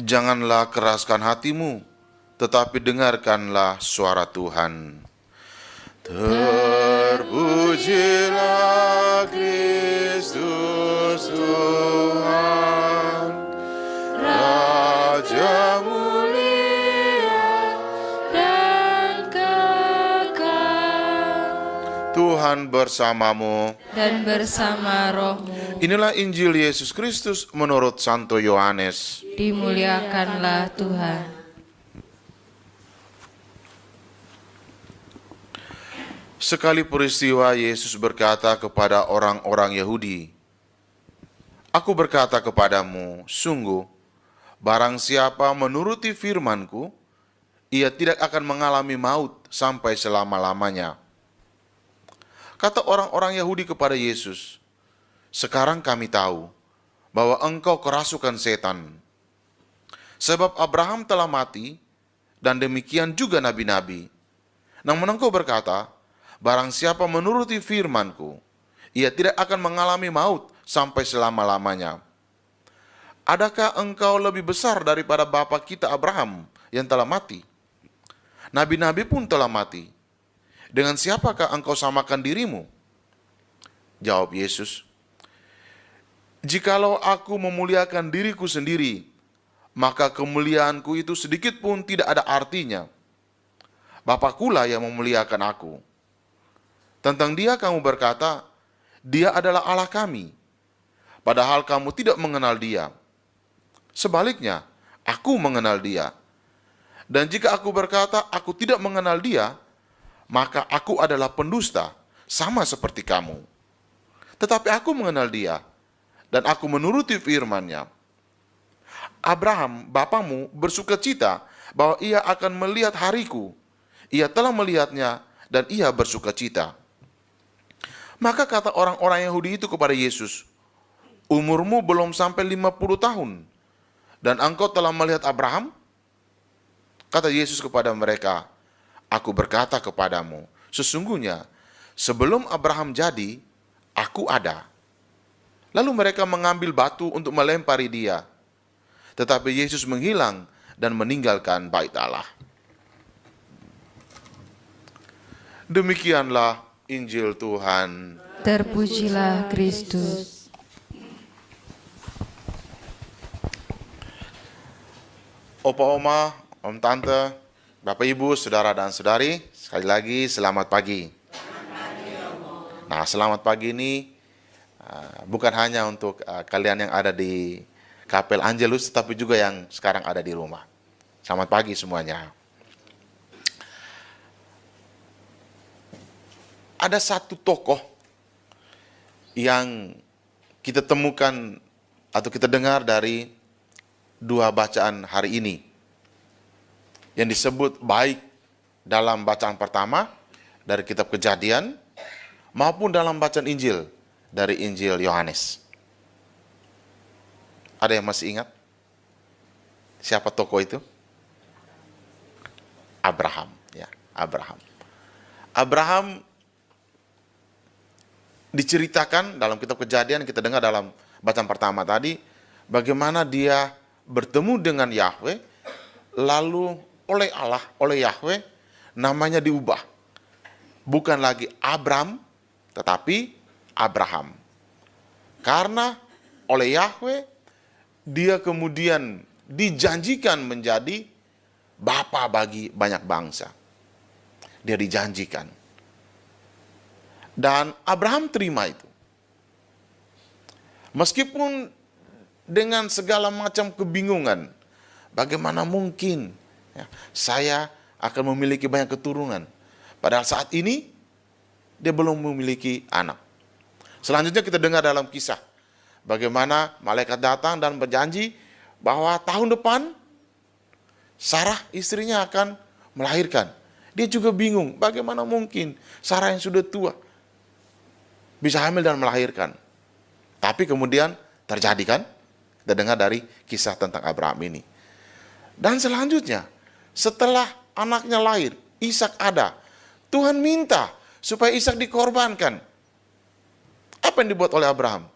Janganlah keraskan hatimu, tetapi dengarkanlah suara Tuhan. Terpujilah Kristus Tuhan, Raja mulia dan kekal, Tuhan bersamamu. dan bersama rohmu. Inilah Injil Yesus Kristus menurut Santo Yohanes. Dimuliakanlah Tuhan. Sekali peristiwa Yesus berkata kepada orang-orang Yahudi, "Aku berkata kepadamu, sungguh, barang siapa menuruti firman-Ku, ia tidak akan mengalami maut sampai selama-lamanya." Kata orang-orang Yahudi kepada Yesus, "Sekarang kami tahu bahwa engkau kerasukan setan. Sebab Abraham telah mati, dan demikian juga nabi-nabi. Namun engkau berkata, barang siapa menuruti firman-Ku, ia tidak akan mengalami maut sampai selama-lamanya. Adakah engkau lebih besar daripada bapa kita Abraham yang telah mati? Nabi-nabi pun telah mati. Dengan siapakah engkau samakan dirimu?" Jawab Yesus, "Jikalau aku memuliakan diriku sendiri, maka kemuliaanku itu sedikit pun tidak ada artinya. Bapakulah yang memuliakan aku. Tentang dia kamu berkata, dia adalah Allah kami, padahal kamu tidak mengenal dia. Sebaliknya, aku mengenal dia. Dan jika aku berkata, aku tidak mengenal dia, maka aku adalah pendusta, sama seperti kamu. Tetapi aku mengenal dia, dan aku menuruti firman-Nya. Abraham, bapamu, bersuka cita bahwa ia akan melihat hariku. Ia telah melihatnya, dan ia bersuka cita." Maka kata orang-orang Yahudi itu kepada Yesus, "Umurmu belum sampai 50 tahun, dan engkau telah melihat Abraham?" Kata Yesus kepada mereka, "Aku berkata kepadamu, sesungguhnya sebelum Abraham jadi, aku ada." Lalu mereka mengambil batu untuk melempari dia. Tetapi Yesus menghilang dan meninggalkan bait Allah. Demikianlah Injil Tuhan. Terpujilah Kristus. Opa, oma, om, tante, bapak, ibu, saudara dan saudari, sekali lagi selamat pagi. Nah, selamat pagi ini bukan hanya untuk kalian yang ada di Kapel Angelus, tetapi juga yang sekarang ada di rumah. Selamat pagi semuanya. Ada satu tokoh yang kita temukan atau kita dengar dari dua bacaan hari ini, yang disebut baik dalam bacaan pertama dari kitab Kejadian maupun dalam bacaan Injil dari Injil Yohanes. Ada yang masih ingat siapa tokoh itu? Abraham, ya, Abraham. Abraham diceritakan dalam kitab Kejadian, kita dengar dalam bacaan pertama tadi, bagaimana dia bertemu dengan Yahweh, lalu oleh Allah, oleh Yahweh, namanya diubah. Bukan lagi Abram, tetapi Abraham. Karena oleh Yahweh, dia kemudian dijanjikan menjadi bapa bagi banyak bangsa. Dia dijanjikan. Dan Abraham terima itu. Meskipun dengan segala macam kebingungan, bagaimana mungkin saya akan memiliki banyak keturunan. Padahal saat ini, dia belum memiliki anak. Selanjutnya kita dengar dalam kisah, bagaimana malaikat datang dan berjanji bahwa tahun depan Sarah istrinya akan melahirkan. Dia juga bingung, bagaimana mungkin Sarah yang sudah tua bisa hamil dan melahirkan. Tapi kemudian terjadi kan? Kita dengar dari kisah tentang Abraham ini. Dan selanjutnya, setelah anaknya lahir, Ishak ada. Tuhan minta supaya Ishak dikorbankan. Apa yang dibuat oleh Abraham?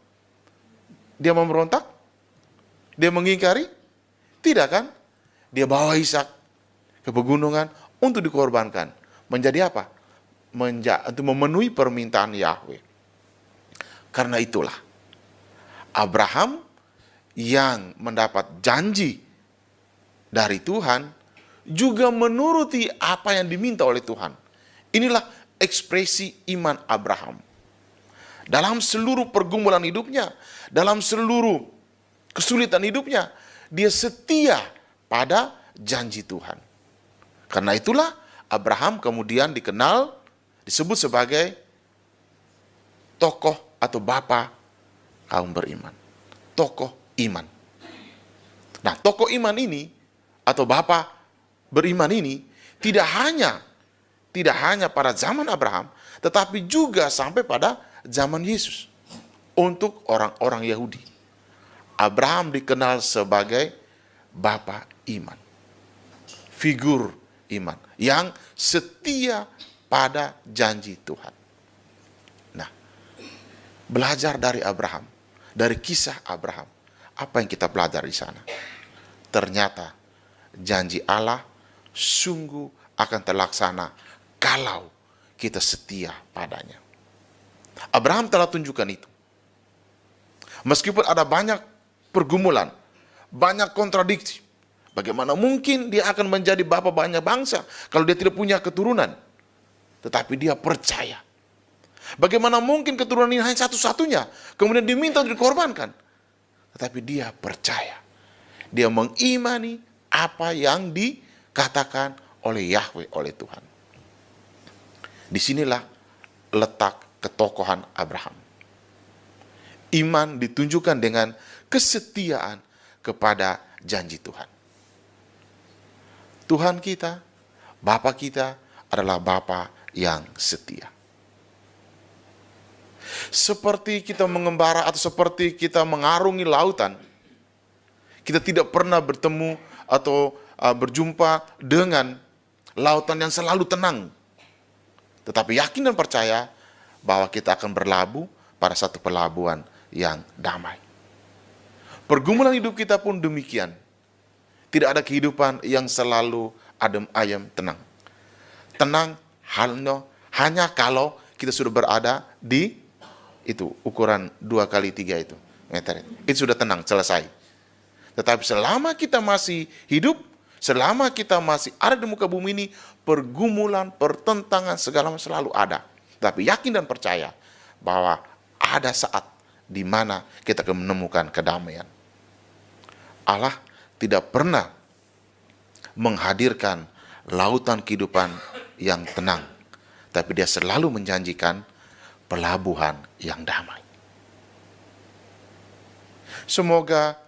Dia memberontak? Dia mengingkari? Tidak kan? Dia bawa Ishak ke pegunungan untuk dikorbankan. Menjadi apa? Untuk memenuhi permintaan Yahweh. Karena itulah Abraham yang mendapat janji dari Tuhan juga menuruti apa yang diminta oleh Tuhan. Inilah ekspresi iman Abraham. Dalam seluruh pergumulan hidupnya, dalam seluruh kesulitan hidupnya, dia setia pada janji Tuhan. Karena itulah Abraham kemudian disebut sebagai tokoh atau bapa kaum beriman. Tokoh iman. Nah, tokoh iman ini atau bapa beriman ini tidak hanya pada zaman Abraham, tetapi juga sampai pada zaman Yesus. Untuk orang-orang Yahudi, Abraham dikenal sebagai bapa iman, figur iman yang setia pada janji Tuhan. Nah, belajar dari Abraham, dari kisah Abraham, apa yang kita belajar di sana? Ternyata janji Allah sungguh akan terlaksana kalau kita setia padanya. Abraham telah tunjukkan itu. Meskipun ada banyak pergumulan, banyak kontradiksi. Bagaimana mungkin dia akan menjadi bapa banyak bangsa kalau dia tidak punya keturunan? Tetapi dia percaya. Bagaimana mungkin keturunan ini hanya satu-satunya, kemudian diminta untuk dikorbankan? Tetapi dia percaya. Dia mengimani apa yang dikatakan oleh Yahweh, oleh Tuhan. Disinilah letak ketokohan Abraham. Iman ditunjukkan dengan kesetiaan kepada janji Tuhan. Tuhan kita, Bapa kita adalah Bapa yang setia. Seperti kita mengembara atau seperti kita mengarungi lautan, kita tidak pernah bertemu atau berjumpa dengan lautan yang selalu tenang. Tetapi yakin dan percaya bahwa kita akan berlabuh pada satu pelabuhan yang damai. Pergumulan hidup kita pun demikian. Tidak ada kehidupan yang selalu adem ayem tenang. Tenang hanya kalau kita sudah berada di itu ukuran 2x3 itu meter. Itu sudah tenang, selesai. Tetapi selama kita masih hidup, selama kita masih ada di muka bumi ini, pergumulan, pertentangan segala macam selalu ada. Tapi yakin dan percaya bahwa ada saat di mana kita akan menemukan kedamaian. Allah tidak pernah menghadirkan lautan kehidupan yang tenang, tapi Dia selalu menjanjikan pelabuhan yang damai. Semoga